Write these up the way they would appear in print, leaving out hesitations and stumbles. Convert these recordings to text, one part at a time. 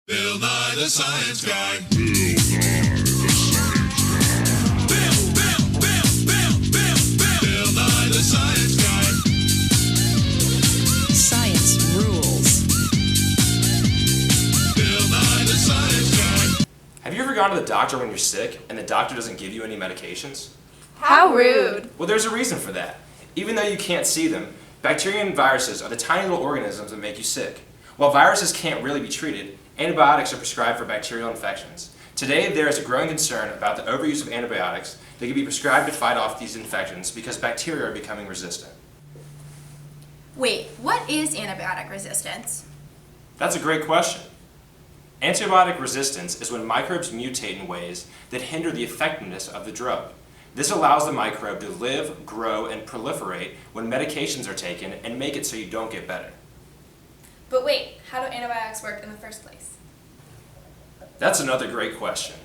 Bill Nye the Science Guy. Bill Nye the Science Guy. Science rules. Bill Nye the Science Guy. Have you ever gone to the doctor when you're sick and the doctor doesn't give you any medications? How rude! Well, there's a reason for that. Even though you can't see them, bacteria and viruses are the tiny little organisms that make you sick. While viruses can't really be treated, antibiotics are prescribed for bacterial infections. Today, there is a growing concern about the overuse of antibiotics that can be prescribed to fight off these infections because bacteria are becoming resistant. Wait, what is antibiotic resistance? That's a great question. Antibiotic resistance is when microbes mutate in ways that hinder the effectiveness of the drug. This allows the microbe to live, grow, and proliferate when medications are taken and make it so you don't get better. But wait, how do antibiotics work in the first place? That's another great question.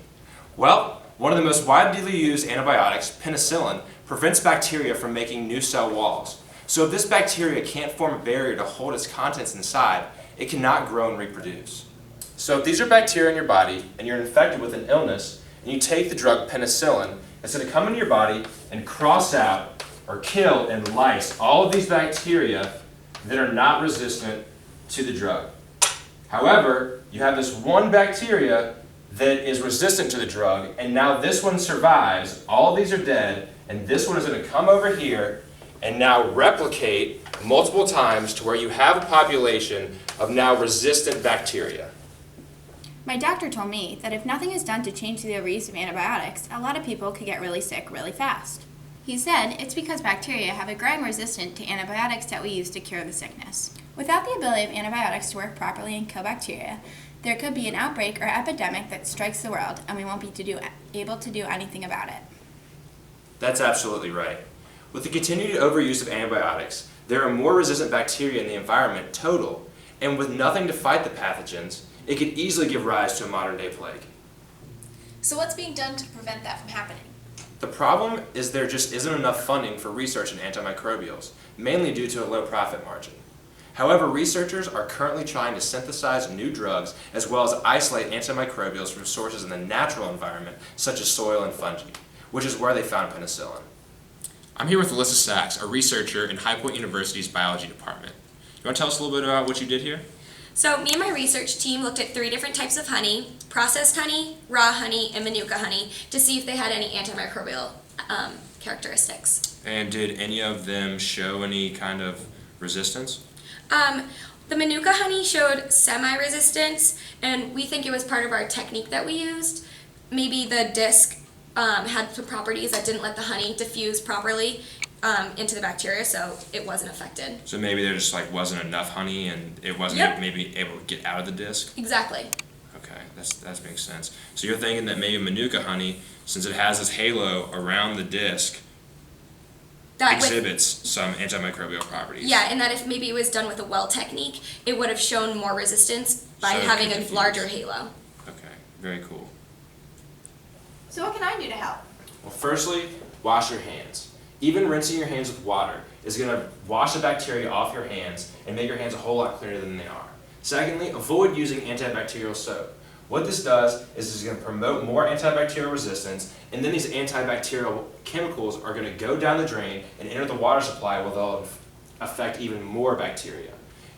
Well, one of the most widely used antibiotics, penicillin, prevents bacteria from making new cell walls. So if this bacteria can't form a barrier to hold its contents inside, it cannot grow and reproduce. So if these are bacteria in your body and you're infected with an illness and you take the drug penicillin, it's going to come into your body and cross out or kill and lyse all of these bacteria that are not resistant to the drug. However, you have this one bacteria that is resistant to the drug, and now this one survives, all of these are dead, and this one is going to come over here and now replicate multiple times to where you have a population of now resistant bacteria. My doctor told me that if nothing is done to change the overuse of antibiotics, a lot of people could get really sick really fast. He said it's because bacteria have a growing resistance to antibiotics that we use to cure the sickness. Without the ability of antibiotics to work properly and kill bacteria, there could be an outbreak or epidemic that strikes the world and we won't be able to do anything about it. That's absolutely right. With the continued overuse of antibiotics, there are more resistant bacteria in the environment total, and with nothing to fight the pathogens, it could easily give rise to a modern-day plague. So what's being done to prevent that from happening? The problem is there just isn't enough funding for research in antimicrobials, mainly due to a low profit margin. However, researchers are currently trying to synthesize new drugs as well as isolate antimicrobials from sources in the natural environment, such as soil and fungi, which is where they found penicillin. I'm here with Alyssa Sachs, a researcher in High Point University's biology department. You want to tell us a little bit about what you did here? So me and my research team looked at 3 different types of honey: processed honey, raw honey, and manuka honey, to see if they had any antimicrobial characteristics. And did any of them show any kind of resistance? The manuka honey showed semi-resistance, and we think it was part of our technique that we used. Maybe the disc had some properties that didn't let the honey diffuse properly into the bacteria, so it wasn't affected. So maybe there just wasn't enough honey and it wasn't Yep. maybe able to get out of the disc? Exactly. Okay, that makes sense. So you're thinking that maybe manuka honey, since it has this halo around the disc, exhibits some antimicrobial properties. Yeah, and that if maybe it was done with a well technique, it would have shown more resistance by So it having could a diffuse. larger halo. Okay, very cool. So what can I do to help? Well, firstly, wash your hands. Even rinsing your hands with water is going to wash the bacteria off your hands and make your hands a whole lot cleaner than they are. Secondly, avoid using antibacterial soap. What this does is it's going to promote more antibacterial resistance, and then these antibacterial chemicals are going to go down the drain and enter the water supply where they'll affect even more bacteria.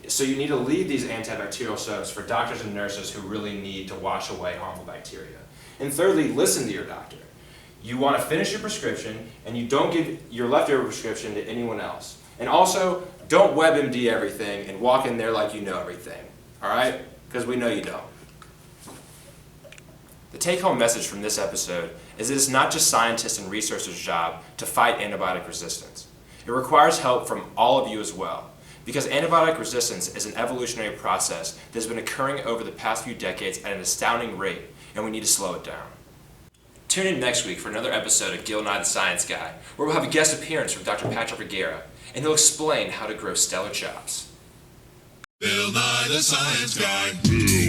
So you need to leave these antibacterial soaps for doctors and nurses who really need to wash away harmful bacteria. And thirdly, listen to your doctor. You want to finish your prescription, and you don't give your leftover prescription to anyone else. And also, don't WebMD everything and walk in there like you know everything. All right? Because we know you don't. The take-home message from this episode is that it's not just scientists and researchers' job to fight antibiotic resistance. It requires help from all of you as well, because antibiotic resistance is an evolutionary process that has been occurring over the past few decades at an astounding rate, and we need to slow it down. Tune in next week for another episode of Gill Nye the Science Guy, where we'll have a guest appearance from Dr. Patrick Vergara, and he'll explain how to grow stellar chops. Bill Nye the Science Guy.